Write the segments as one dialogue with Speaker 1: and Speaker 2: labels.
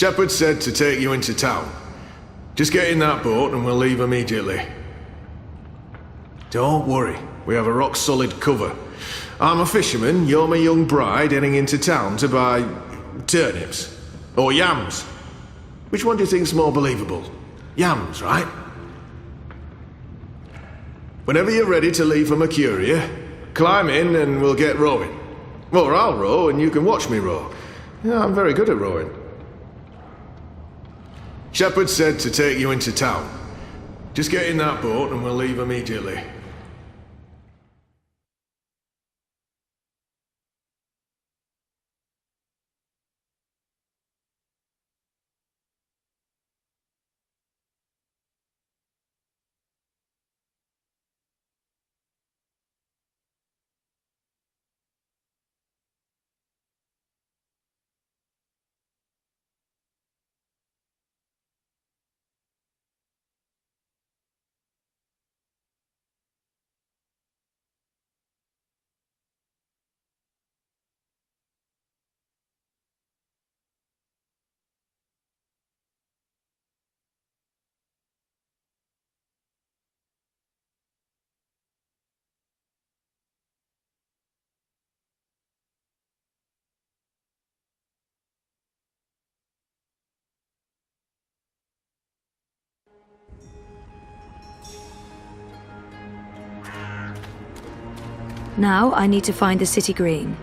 Speaker 1: Shepard said to take you into town. Just get in that boat and we'll leave immediately. Don't worry, we have a rock-solid cover. I'm a fisherman, you're my young bride heading into town to buy turnips. Or yams. Which one do you think's more believable? Yams, right? Whenever you're ready to leave for Mercuria, climb in and we'll get rowing. Or I'll row and you can watch me row. Yeah, I'm very good at rowing. Shepard said to take you into town. Just get in that boat and we'll leave immediately.
Speaker 2: Now I need to find the city green.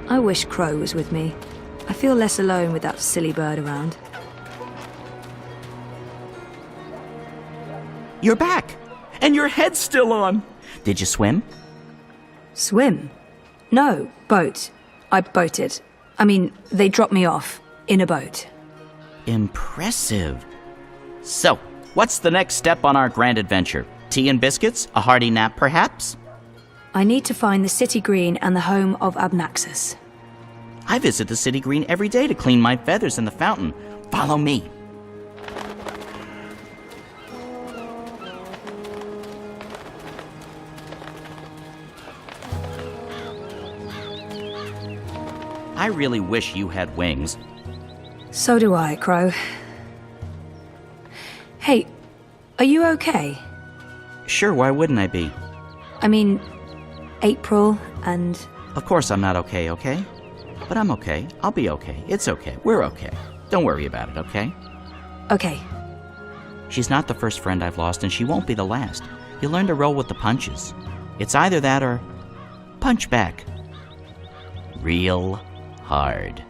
Speaker 2: I wish Crow was with me. I feel less alone with that silly bird around.
Speaker 3: You're back! And your head's still on! Did you swim?
Speaker 2: Swim? No, boat. I boated. I mean, they dropped me off in a boat.
Speaker 3: Impressive. So, what's the next step on our grand adventure? Tea and biscuits? A hearty nap, perhaps?
Speaker 2: I need to find the city green and the home of Abnaxus.
Speaker 3: I visit the city green every day to clean my feathers in the fountain. Follow me. I really wish you had wings.
Speaker 2: So do I, Crow. Hey, are you okay?
Speaker 3: Sure, why wouldn't I be?
Speaker 2: I mean, April and...
Speaker 3: Of course I'm not okay, okay? But I'm okay. I'll be okay. It's okay. We're okay. Don't worry about it, okay?
Speaker 2: Okay.
Speaker 3: She's not the first friend I've lost, and she won't be the last. You learn to roll with the punches. It's either that or punch back. Real hard.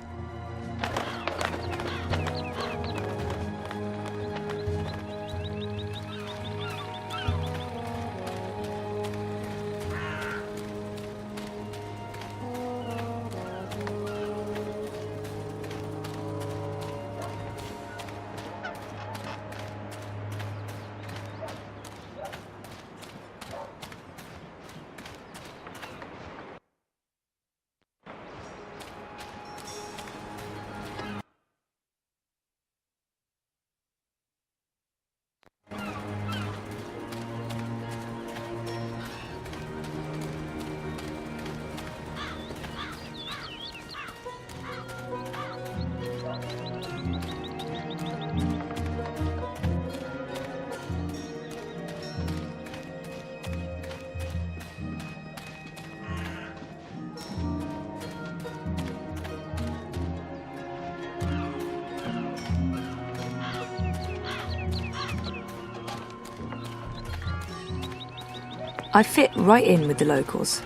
Speaker 2: I fit right in with the locals.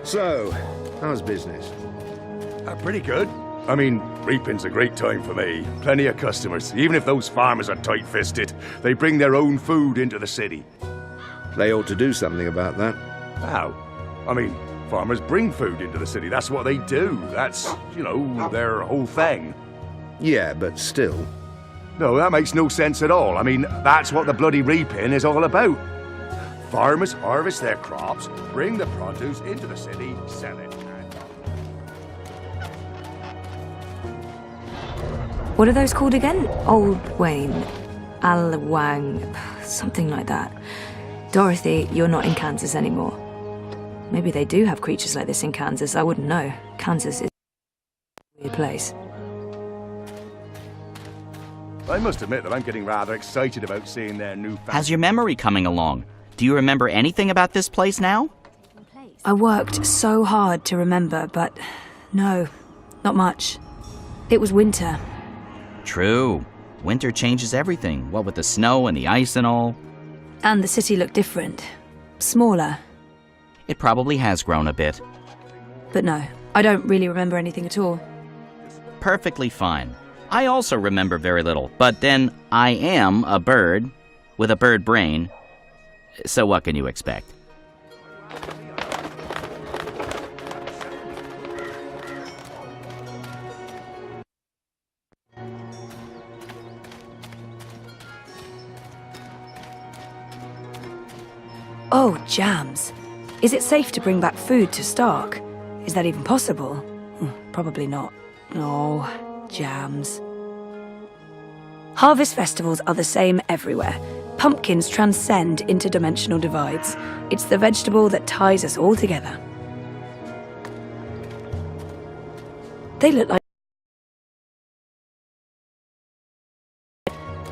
Speaker 4: So, how's business?
Speaker 5: Pretty good. I mean, reaping's a great time for me. Plenty of customers. Even if those farmers are tight-fisted, they bring their own food into the city.
Speaker 4: They ought to do something about that.
Speaker 5: How? I mean, farmers bring food into the city. That's what they do. That's, you know, their whole thing.
Speaker 4: Yeah, but still.
Speaker 5: No, that makes no sense at all. I mean, that's what the bloody reaping is all about. Farmers harvest their crops, bring the produce into the city, sell it.
Speaker 2: What are those called again? Old Wayne. Alwang. Something like that. Dorothy, you're not in Kansas anymore. Maybe they do have creatures like this in Kansas. I wouldn't know. Kansas is a weird place.
Speaker 5: I must admit that I'm getting rather excited about seeing their new...
Speaker 3: How's your memory coming along? Do you remember anything about this place now?
Speaker 2: I worked so hard to remember, but no, not much. It was winter.
Speaker 3: True. Winter changes everything, what with the snow and the ice and all.
Speaker 2: And the city looked different. Smaller.
Speaker 3: It probably has grown a bit.
Speaker 2: But no, I don't really remember anything at all.
Speaker 3: Perfectly fine. I also remember very little, but then I am a bird with a bird brain, so what can you expect?
Speaker 2: Oh, jams. Is it safe to bring back food to Stark? Is that even possible? Probably not. Oh, jams. Harvest festivals are the same everywhere. Pumpkins transcend interdimensional divides. It's the vegetable that ties us all together. They look like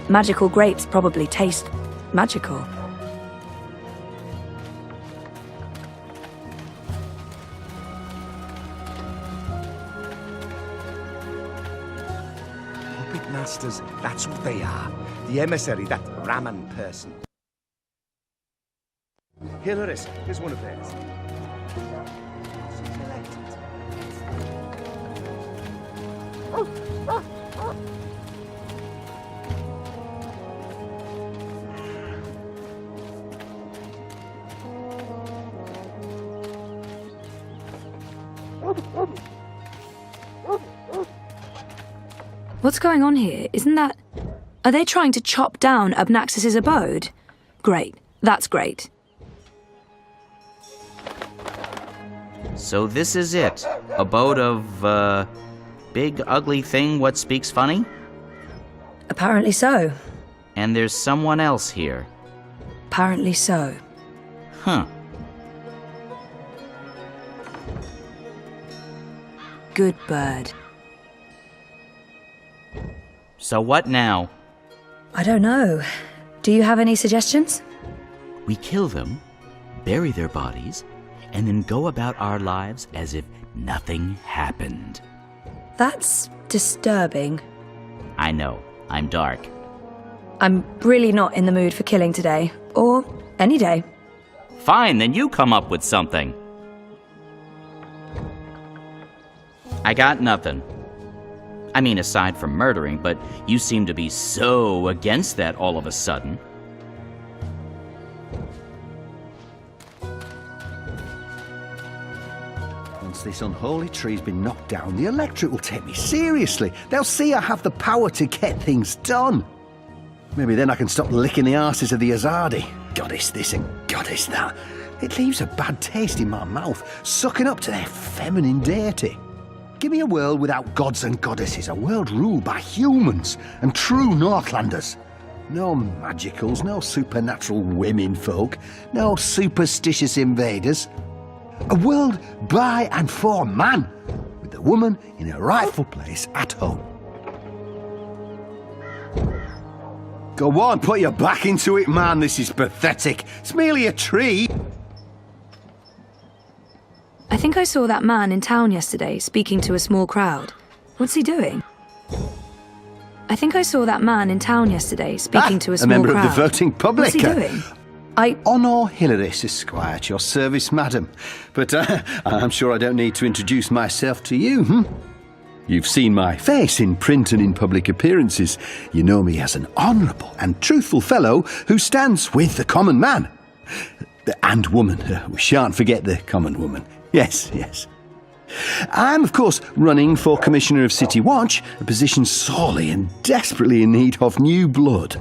Speaker 2: magical grapes probably taste magical.
Speaker 5: Puppet masters, that's what they are. The emissary, that Raman person. Here, Loris, here's one of theirs.
Speaker 2: What's going on here? Isn't that... Are they trying to chop down Abnaxis's abode? Great. That's great.
Speaker 3: So this is it. Abode of, big ugly thing what speaks funny?
Speaker 2: Apparently so.
Speaker 3: And there's someone else here.
Speaker 2: Apparently so.
Speaker 3: Huh.
Speaker 2: Good bird.
Speaker 3: So what now?
Speaker 2: I don't know. Do you have any suggestions?
Speaker 3: We kill them, bury their bodies, and then go about our lives as if nothing happened.
Speaker 2: That's disturbing.
Speaker 3: I know, I'm dark.
Speaker 2: I'm really not in the mood for killing today. Or any day.
Speaker 3: Fine, then you come up with something. I got nothing. I mean, aside from murdering, but you seem to be so against that all of a sudden.
Speaker 6: Once this unholy tree's been knocked down, the electorate will take me seriously. They'll see I have the power to get things done. Maybe then I can stop licking the arses of the Azadi. Goddess this and goddess that. It leaves a bad taste in my mouth, sucking up to their feminine deity. Give me a world without gods and goddesses, a world ruled by humans and true Northlanders. No magicals, no supernatural women folk, no superstitious invaders. A world by and for man, with the woman in her rightful place at home. Go on, put your back into it, man. This is pathetic. It's merely a tree.
Speaker 2: I think I saw that man in town yesterday speaking to a small crowd. What's he doing? I think I saw that man in town yesterday speaking to a small crowd.
Speaker 6: A member of the voting public.
Speaker 2: What's he doing?
Speaker 6: Honor Hilaris Esquire, at your service, madam. But I'm sure I don't need to introduce myself to you, You've seen my face in print and in public appearances. You know me as an honourable and truthful fellow who stands with the common man. And woman. We shan't forget the common woman. Yes, yes. I'm, of course, running for Commissioner of City Watch, a position sorely and desperately in need of new blood.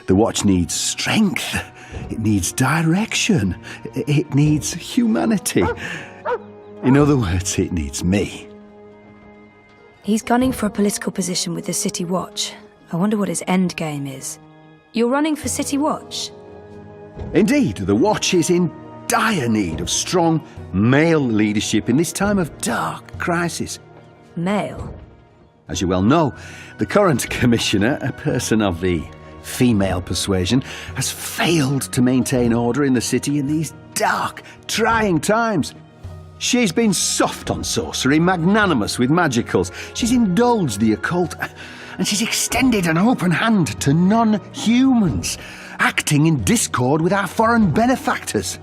Speaker 6: The Watch needs strength. It needs direction. It needs humanity. In other words, it needs me.
Speaker 2: He's gunning for a political position with the City Watch. I wonder what his end game is. You're running for City Watch?
Speaker 6: Indeed, the Watch is in dire need of strong male leadership in this time of dark crisis.
Speaker 2: Male?
Speaker 6: As you well know, the current commissioner, a person of the female persuasion, has failed to maintain order in the city in these dark, trying times. She's been soft on sorcery, magnanimous with magicals. She's indulged the occult, and she's extended an open hand to non-humans, acting in discord with our foreign benefactors.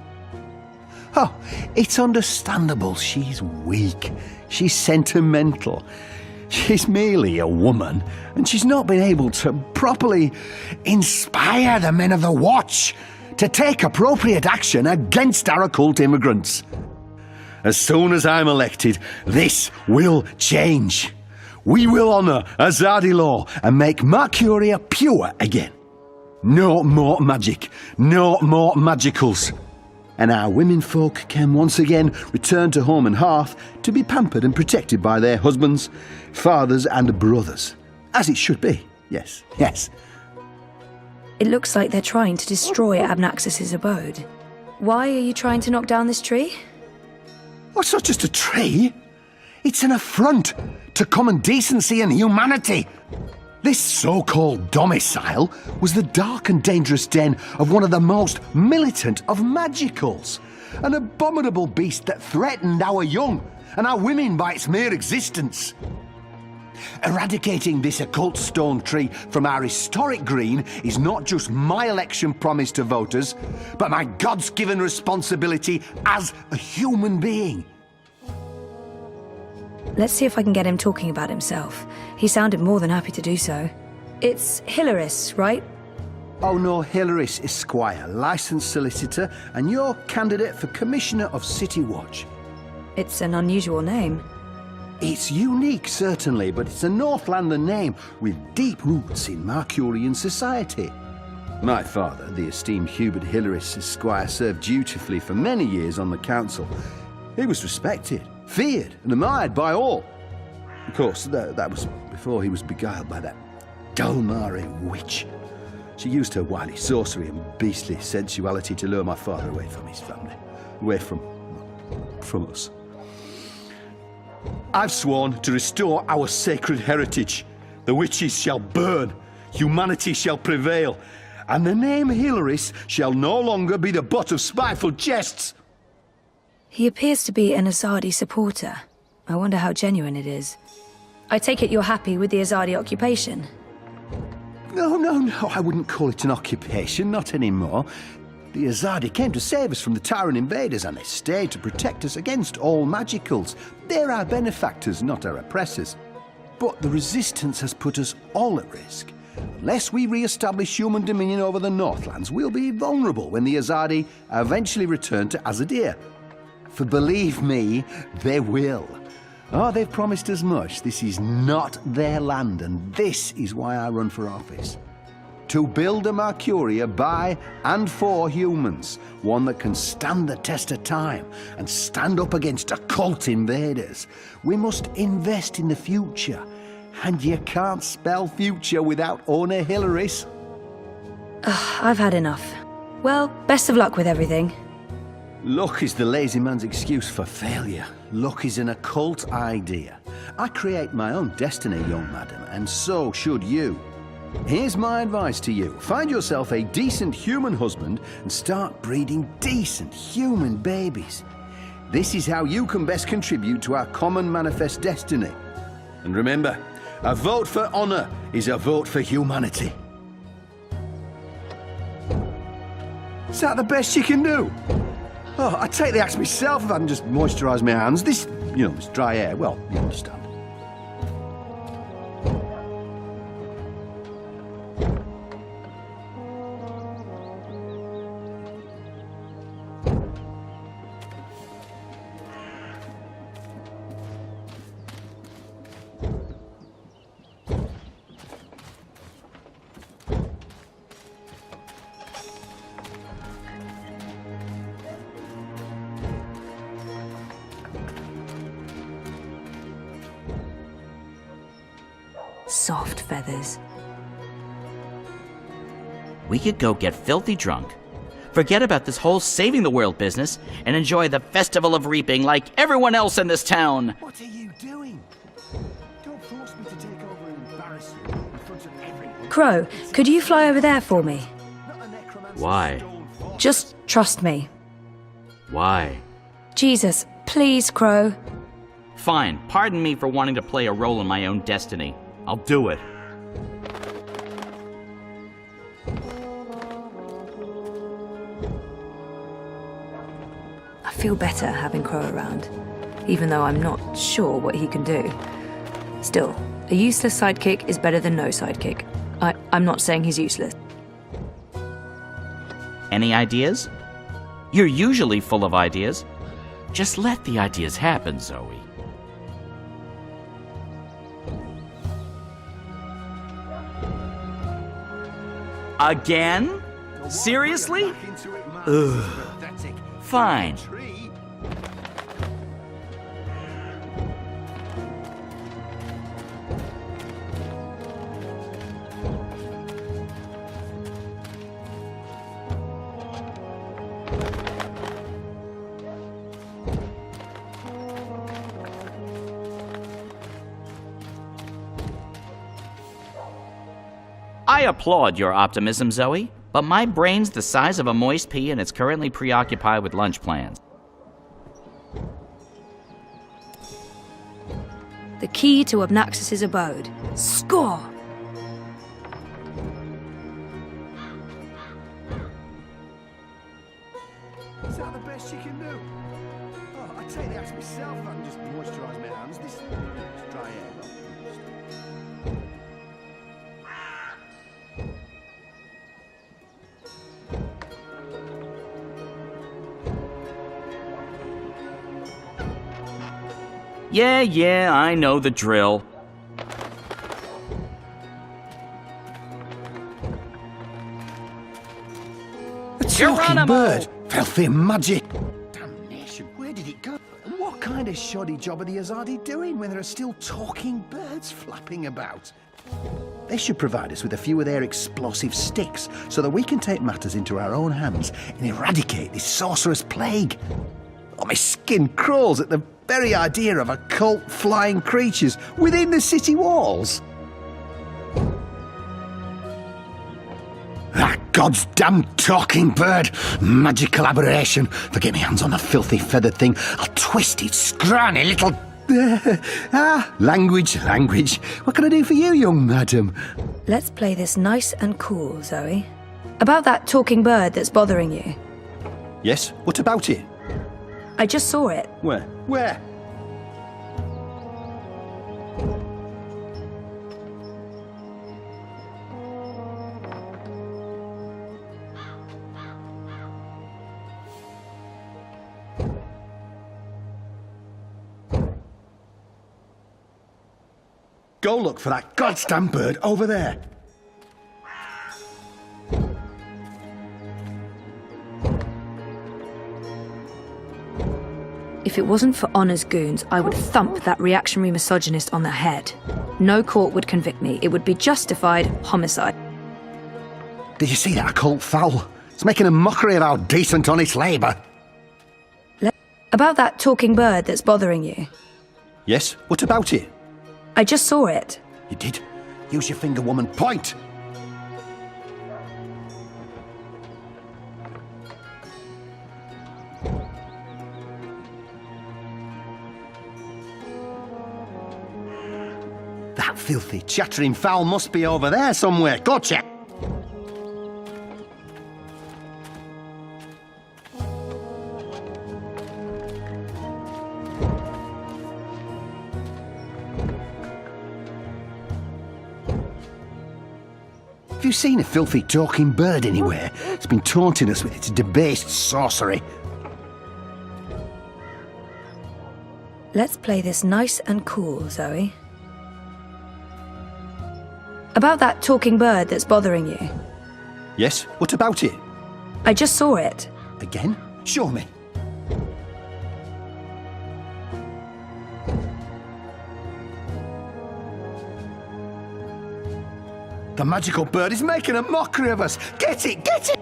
Speaker 6: Oh, it's understandable she's weak, she's sentimental. She's merely a woman, and she's not been able to properly inspire the men of the Watch to take appropriate action against our occult immigrants. As soon as I'm elected, this will change. We will honour Azadi law and make Mercuria pure again. No more magic, no more magicals. And our womenfolk can once again return to home and hearth to be pampered and protected by their husbands, fathers and brothers. As it should be, yes, yes.
Speaker 2: It looks like they're trying to destroy Abnaxus's abode. Why are you trying to knock down this tree?
Speaker 6: Oh, it's not just a tree. It's an affront to common decency and humanity. This so-called domicile was the dark and dangerous den of one of the most militant of magicals, an abominable beast that threatened our young and our women by its mere existence. Eradicating this occult stone tree from our historic green is not just my election promise to voters, but my God's-given responsibility as a human being.
Speaker 2: Let's see if I can get him talking about himself. He sounded more than happy to do so. It's Hilaris, right?
Speaker 6: Oh no, Hilaris Esquire, licensed solicitor, and your candidate for Commissioner of City Watch.
Speaker 2: It's an unusual name.
Speaker 6: It's unique, certainly, but it's a Northlander name with deep roots in Mercurian society. My father, the esteemed Hubert Hilaris Esquire, served dutifully for many years on the council. He was respected, feared and admired by all. Of course, that was before he was beguiled by that Dulmari witch. She used her wily sorcery and beastly sensuality to lure my father away from his family, away from us. I've sworn to restore our sacred heritage. The witches shall burn, humanity shall prevail, and the name Hilaris shall no longer be the butt of spiteful jests.
Speaker 2: He appears to be an Azadi supporter. I wonder how genuine it is. I take it you're happy with the Azadi occupation?
Speaker 6: No, I wouldn't call it an occupation, not anymore. The Azadi came to save us from the Tyrant invaders, and they stayed to protect us against all magicals. They're our benefactors, not our oppressors. But the resistance has put us all at risk. Unless we re-establish human dominion over the Northlands, we'll be vulnerable when the Azadi eventually return to Azadir. For believe me, they will. Oh, they've promised as much. This is not their land, and this is why I run for office. To build a Mercuria by and for humans, one that can stand the test of time and stand up against occult invaders. We must invest in the future, and you can't spell future without owner Hilaris.
Speaker 2: I've had enough. Well, best of luck with everything.
Speaker 6: Luck is the lazy man's excuse for failure. Luck is an occult idea. I create my own destiny, young madam, and so should you. Here's my advice to you. Find yourself a decent human husband and start breeding decent human babies. This is how you can best contribute to our common manifest destiny. And remember, a vote for honour is a vote for humanity. Is that the best you can do? Oh, I'd take the axe myself if I can just moisturise my hands. This dry air, well, you understand.
Speaker 2: Soft feathers.
Speaker 3: We could go get filthy drunk, forget about this whole saving the world business, and enjoy the Festival of Reaping like everyone else in this town.
Speaker 6: What are you doing? Don't force me to take over and embarrass you in front of everyone.
Speaker 2: Crow, could you fly over there for me?
Speaker 6: Not a necromancer's
Speaker 3: Why?
Speaker 6: stone fortress.
Speaker 2: Just trust me.
Speaker 3: Why?
Speaker 2: Jesus, please, Crow.
Speaker 3: Fine, pardon me for wanting to play a role in my own destiny. I'll do it.
Speaker 2: I feel better having Crow around, even though I'm not sure what he can do. Still, a useless sidekick is better than no sidekick. I'm not saying he's useless.
Speaker 3: Any ideas? You're usually full of ideas. Just let the ideas happen, Zoe. Again? Seriously? Fine. I applaud your optimism, Zoe, but my brain's the size of a moist pea and it's currently preoccupied with lunch plans.
Speaker 2: The key to Obnaxus's abode. Score!
Speaker 6: Is that the best you can do? Oh, I take the axe myself. I can just moisturise my hands. This is dry air.
Speaker 3: Yeah, I know the drill.
Speaker 6: A
Speaker 3: Geronimo!
Speaker 6: talking bird! Filthy magic! Damnation, where did it go? And what kind of shoddy job are the Azadi doing when there are still talking birds flapping about? They should provide us with a few of their explosive sticks so that we can take matters into our own hands and eradicate this sorcerous plague. Oh, my skin crawls at the very idea of occult flying creatures within the city walls. That God's damn talking bird! Magical aberration! If I get my hands on the filthy feathered thing, I'll twist its scrawny little... language. What can I do for you, young madam?
Speaker 2: Let's play this nice and cool, Zoe. About that talking bird that's bothering you.
Speaker 6: Yes, what about it?
Speaker 2: I just saw it.
Speaker 6: Where? Where? Go look for that goddamn bird over there.
Speaker 2: If it wasn't for Honor's goons, I would thump that reactionary misogynist on the head. No court would convict me. It would be justified homicide.
Speaker 6: Did you see that occult fowl? It's making a mockery of our decent, honest labour.
Speaker 2: About that talking bird that's bothering you.
Speaker 6: Yes, what about it?
Speaker 2: I just saw it.
Speaker 6: You did? Use your finger, woman. Point! That filthy, chattering fowl must be over there somewhere. Go check. Have you seen a filthy talking bird anywhere? It's been taunting us with its debased sorcery.
Speaker 2: Let's play this nice and cool, Zoe. About that talking bird that's bothering you.
Speaker 6: Yes, what about it?
Speaker 2: I just saw it.
Speaker 6: Again? Show me. The magical bird is making a mockery of us. Get it, get it!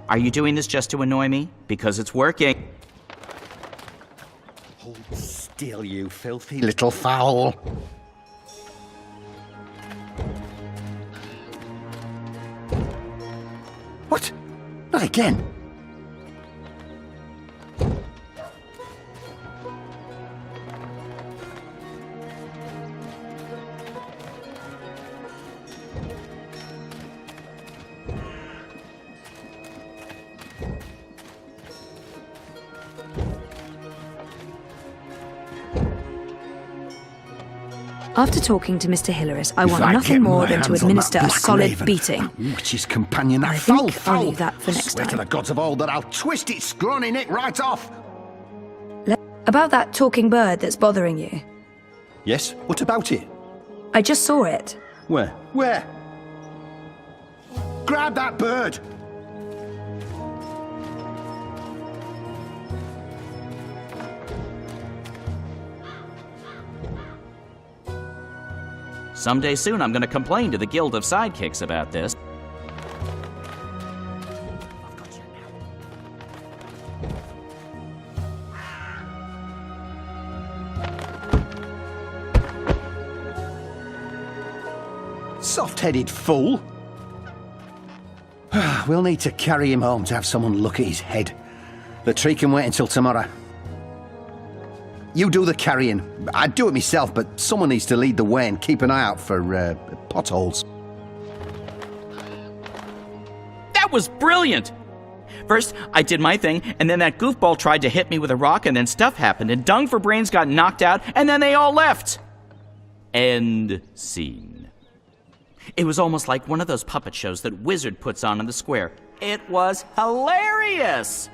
Speaker 3: Are you doing this just to annoy me? Because it's working.
Speaker 6: Hold still, you filthy little fowl. What? Not again.
Speaker 2: After talking to Mr. Hilaris, I want nothing more than to administer a solid beating.
Speaker 6: Witch's companion, that
Speaker 2: I
Speaker 6: foul
Speaker 2: think I'll
Speaker 6: fowl.
Speaker 2: leave that for next
Speaker 6: Swear to
Speaker 2: time.
Speaker 6: the gods of old that I'll twist its scrawny neck right off.
Speaker 2: About that talking bird that's bothering you.
Speaker 6: Yes, what about it?
Speaker 2: I just saw it.
Speaker 6: Where? Where? Grab that bird!
Speaker 3: Someday soon I'm going to complain to the Guild of Sidekicks about this.
Speaker 6: Soft-headed fool. We'll need to carry him home to have someone look at his head. The tree can wait until tomorrow. You do the carrying. I'd do it myself, but someone needs to lead the way and keep an eye out for potholes.
Speaker 3: That was brilliant! First, I did my thing, and then that goofball tried to hit me with a rock, and then stuff happened, and Dung for Brains got knocked out, and then they all left! End scene. It was almost like one of those puppet shows that Wizard puts on in the square. It was hilarious!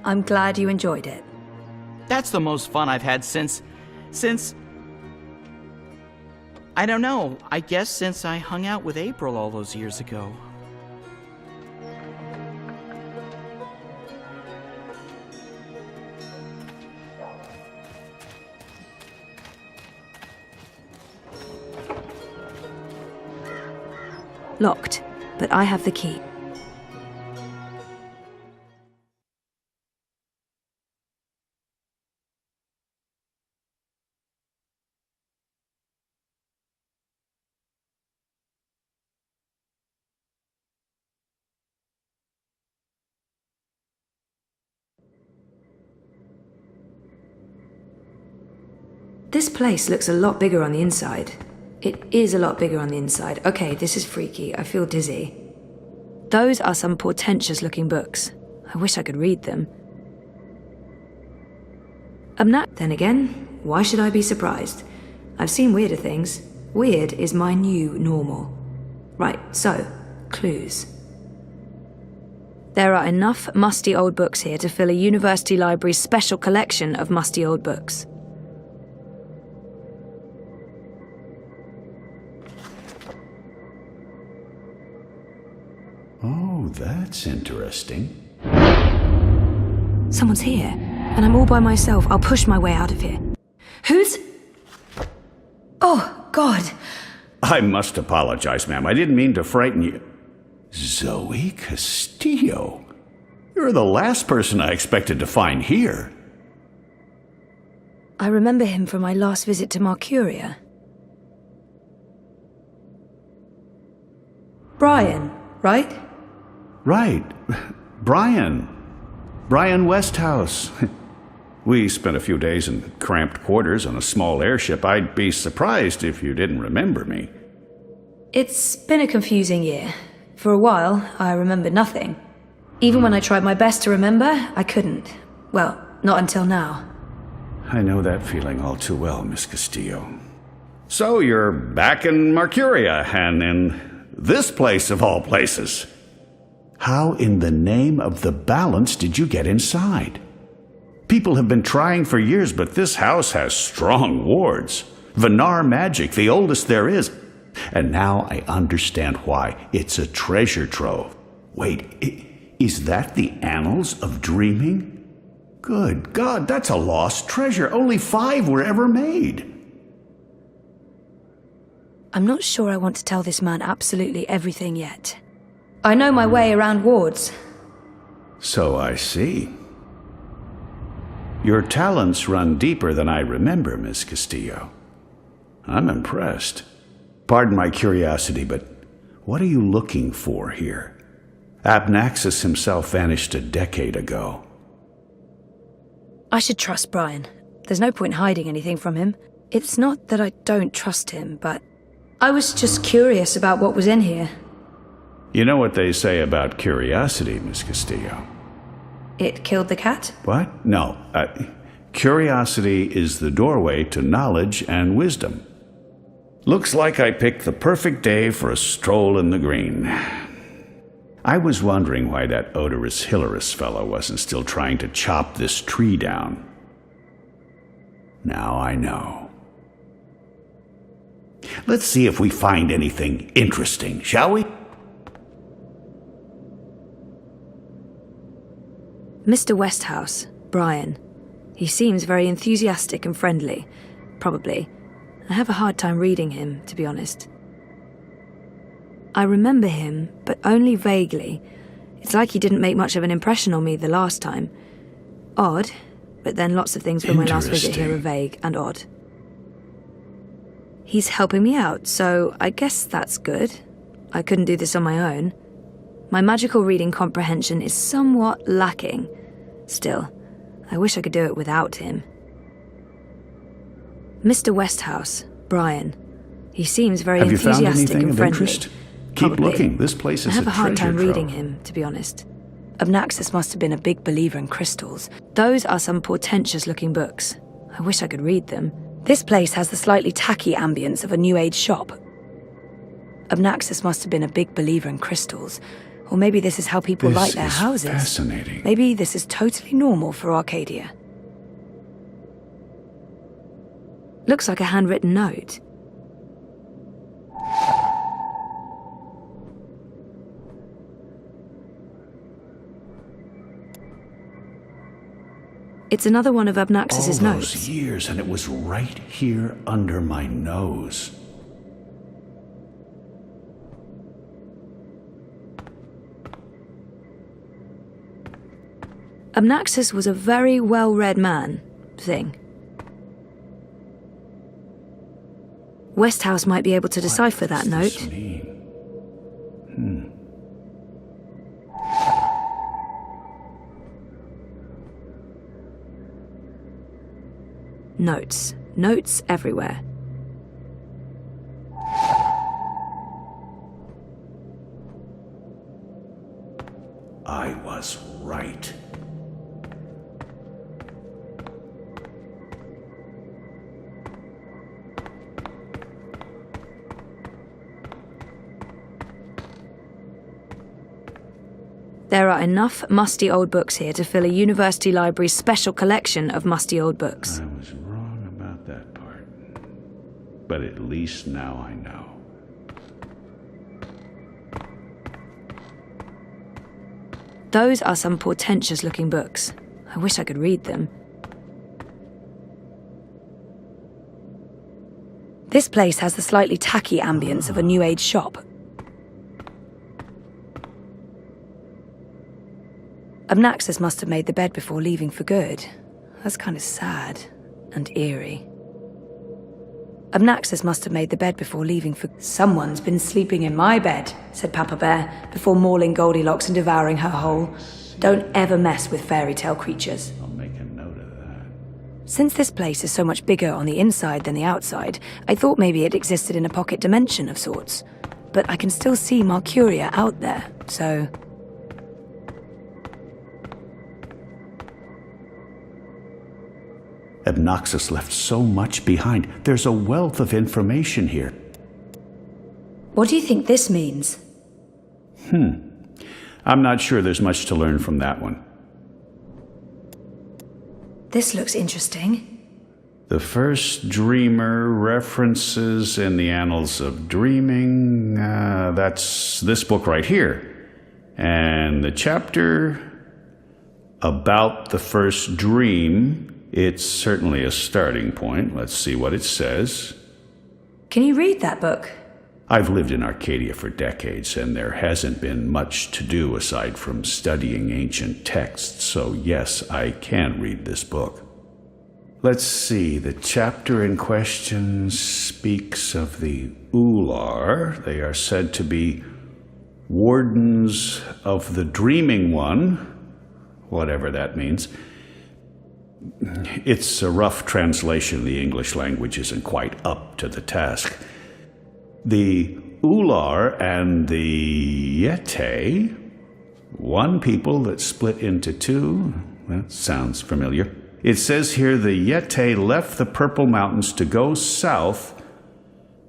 Speaker 2: I'm glad you enjoyed it.
Speaker 3: That's the most fun I've had since... I don't know. I guess since I hung out with April all those years ago.
Speaker 2: Locked, but I have the key. This place looks a lot bigger on the inside. It is a lot bigger on the inside. Okay, this is freaky. I feel dizzy. Those are some portentous-looking books. I wish I could read them. Then again, why should I be surprised? I've seen weirder things. Weird is my new normal. Right, so, clues. There are enough musty old books here to fill a university library's special collection of musty old books.
Speaker 7: Oh, that's interesting.
Speaker 2: Someone's here, and I'm all by myself. I'll push my way out of here. Who's... Oh, God.
Speaker 7: I must apologize, ma'am. I didn't mean to frighten you. Zoe Castillo. You're the last person I expected to find here.
Speaker 2: I remember him from my last visit to Mercuria. Brian, right?
Speaker 7: Right. Brian Westhouse. We spent a few days in cramped quarters on a small airship. I'd be surprised if you didn't remember me.
Speaker 2: It's been a confusing year. For a while, I remember nothing. Even when I tried my best to remember, I couldn't. Well, not until now.
Speaker 7: I know that feeling all too well, Miss Castillo. So you're back in Mercuria, and in this place of all places. How in the name of the balance did you get inside? People have been trying for years, but this house has strong wards. Venar magic, the oldest there is. And now I understand why. It's a treasure trove. Wait, Is that the Annals of Dreaming? Good God, that's a lost treasure. Only 5 were ever made.
Speaker 2: I'm not sure I want to tell this man absolutely everything yet. I know my way around wards.
Speaker 7: So I see. Your talents run deeper than I remember, Miss Castillo. I'm impressed. Pardon my curiosity, but what are you looking for here? Abnaxis himself vanished a decade ago.
Speaker 2: I should trust Brian. There's no point hiding anything from him. It's not that I don't trust him, but I was just curious about what was in here.
Speaker 7: You know what they say about curiosity, Miss Castillo?
Speaker 2: It killed the cat?
Speaker 7: What? No. Curiosity is the doorway to knowledge and wisdom. Looks like I picked the perfect day for a stroll in the green. I was wondering why that odorous Hilarious fellow wasn't still trying to chop this tree down. Now I know. Let's see if we find anything interesting, shall we?
Speaker 2: Mr. Westhouse, Brian. He seems very enthusiastic and friendly. Probably. I have a hard time reading him, to be honest. I remember him, but only vaguely. It's like he didn't make much of an impression on me the last time. Odd, but then lots of things from my last visit here are vague and odd. He's helping me out, so I guess that's good. I couldn't do this on my own. My magical reading comprehension is somewhat lacking. Still, I wish I could do it without him. Mr. Westhouse, Brian. He seems very
Speaker 7: Have you found
Speaker 2: enthusiastic
Speaker 7: anything
Speaker 2: and
Speaker 7: of
Speaker 2: friendly.
Speaker 7: interest? Keep
Speaker 2: Probably.
Speaker 7: looking. This place is
Speaker 2: I have a hard time
Speaker 7: treasure
Speaker 2: reading
Speaker 7: trove.
Speaker 2: him, to be honest. Abnaxis must have been a big believer in crystals. Those are some portentous-looking books. I wish I could read them. This place has the slightly tacky ambience of a New Age shop. Abnaxis must have been a big believer in crystals. Or maybe this is how people
Speaker 7: This
Speaker 2: light their
Speaker 7: is
Speaker 2: houses.
Speaker 7: fascinating.
Speaker 2: Maybe this is totally normal for Arcadia. Looks like a handwritten note. It's another one of Abnaxis's
Speaker 7: All
Speaker 2: notes.
Speaker 7: those years, and it was right here under my nose.
Speaker 2: Abnaxis was a very well-read man, thing. Westhouse might be able to decipher that
Speaker 7: What does
Speaker 2: note.
Speaker 7: this mean?
Speaker 2: Notes. Notes everywhere.
Speaker 7: I was right.
Speaker 2: There are enough musty old books here to fill a university library's special collection of musty old books.
Speaker 7: I was wrong about that part. But at least now I know.
Speaker 2: Those are some portentous-looking books. I wish I could read them. This place has the slightly tacky ambience of a New Age shop. Abnaxis must have made the bed before leaving for good. That's kind of sad and eerie. Abnaxis must have made the bed before leaving for... Someone's been sleeping in my bed, said Papa Bear, before mauling Goldilocks and devouring her whole. Don't ever mess with fairy tale creatures.
Speaker 7: I'll make a note of that.
Speaker 2: Since this place is so much bigger on the inside than the outside, I thought maybe it existed in a pocket dimension of sorts. But I can still see Mercuria out there, so...
Speaker 7: Abnaxis left so much behind. There's a wealth of information here.
Speaker 2: What do you think this means?
Speaker 7: I'm not sure there's much to learn from that one.
Speaker 2: This looks interesting.
Speaker 7: The first dreamer references in the Annals of Dreaming. That's this book right here. And the chapter about the first dream, it's certainly a starting point. Let's see what it says.
Speaker 2: Can you read that book?
Speaker 7: I've lived in Arcadia for decades, and there hasn't been much to do aside from studying ancient texts, so yes, I can read this book. Let's see, the chapter in question speaks of the Ular. They are said to be wardens of the Dreaming One, whatever that means. It's a rough translation. The English language isn't quite up to the task. The Ular and the Yete, one people that split into two. That sounds familiar. It says here the Yete left the Purple Mountains to go south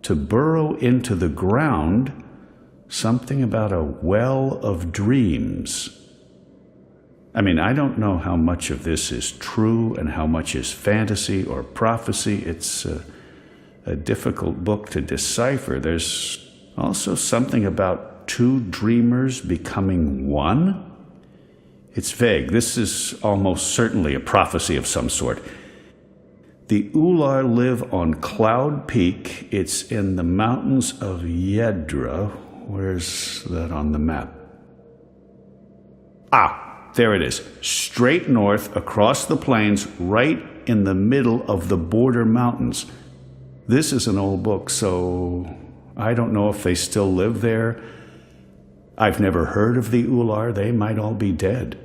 Speaker 7: to burrow into the ground. Something about a well of dreams. I mean, I don't know how much of this is true and how much is fantasy or prophecy. It's a difficult book to decipher. There's also something about two dreamers becoming one. It's vague. This is almost certainly a prophecy of some sort. The Ular live on Cloud Peak. It's in the mountains of Yedra. Where's that on the map? Ah, there it is. Straight north across the plains, right in the middle of the border mountains. This is an old book, so I don't know if they still live there. I've never heard of the Ular. They might all be dead.